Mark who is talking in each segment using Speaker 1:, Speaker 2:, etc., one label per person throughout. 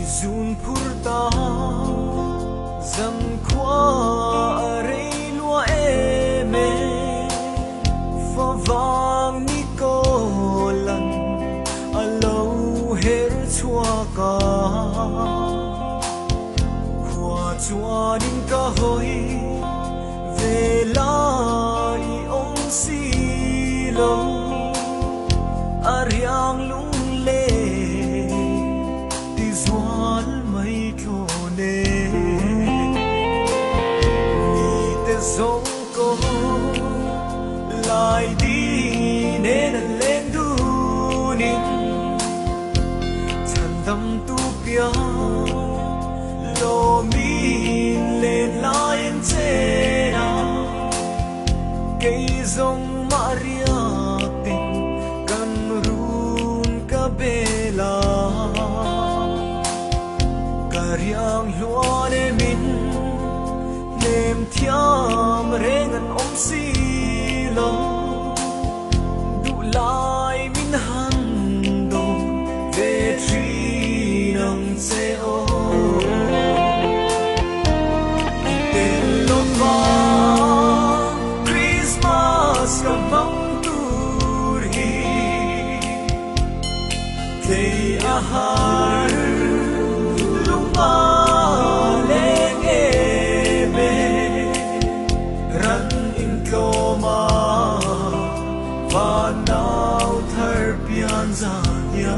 Speaker 1: Izun purta zam kwa are lua eme favang nikolan alo her chua ka kwa chuanin ka hoi vela I ong silo ariang lung le Zual mai thone ni te zong ko lai di ne na leng du nin chan dam tu pia lo min le lai en che na ke zong maria tin kan run ka bela Yang luan min nem thiam rengan om silo du lai min han do ve tri nang se o ten lo va Christmas ka mang tur hi te a har Leng eme ran in koma vanau thar pian zanya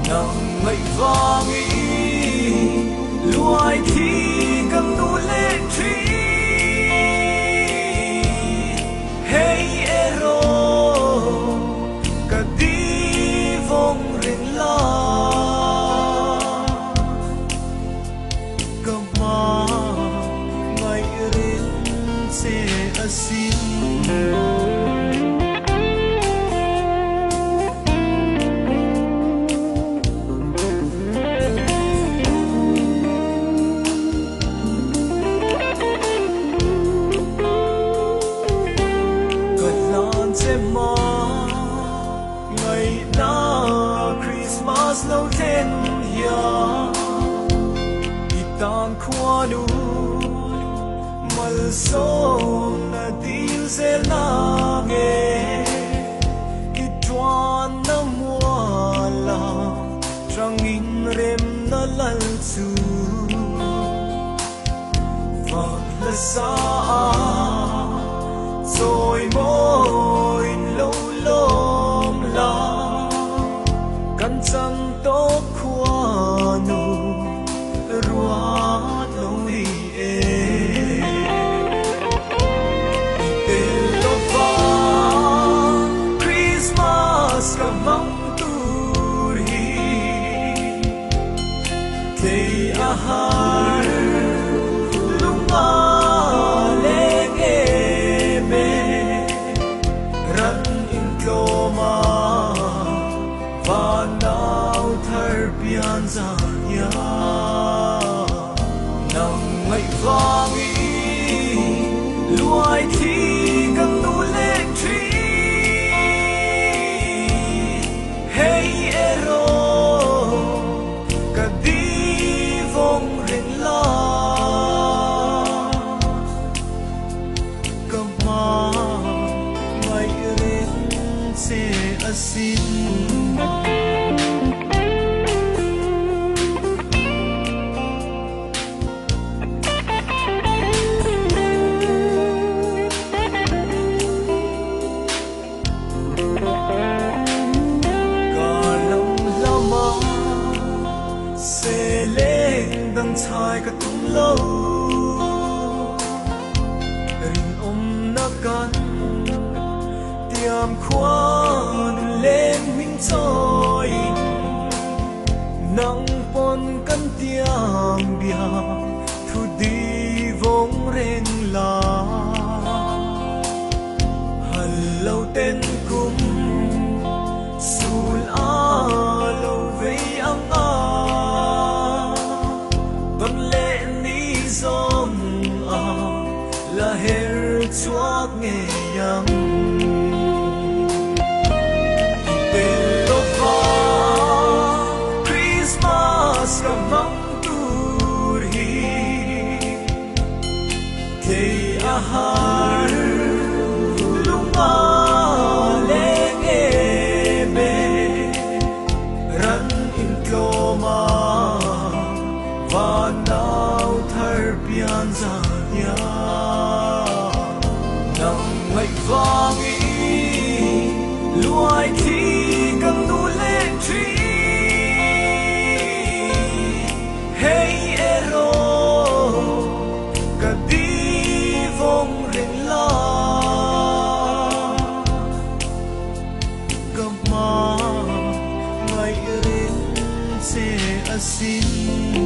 Speaker 1: nang mai vangi luai thi kam nu le tri hey ero ka di vong rin la asin Katlan se ma ngày na Christmas lâu ten ya itang khwa nu mal so Dil se lange Itwan na muala Trangin rem na lalsu Faglasa Soy moin lâu lom la Kan chang to khwa nu Ruat lâu hi Ahar lunga leng eme ran in koma vanau thar pian zanya nang mai vangi luai thi kam nu leng tri hey ero asin Kalam lama se leng dang chai ka tum lo rin na kan tiam kwan lên minh trôi nắng pon kan tiang bia thu đi rèn là hẳn lâu tên cũng sul a lâu với âm a bằng lệ ní dòng a là her chuak nghe yang Kamang turhi Kay ahar lunga leng ebe Ran in kloma Vanaw thar pian za nya Nang ngay vangi Luai thi kang nu lên tri Hey ero kadi vong ring la Gama ngay rin se asin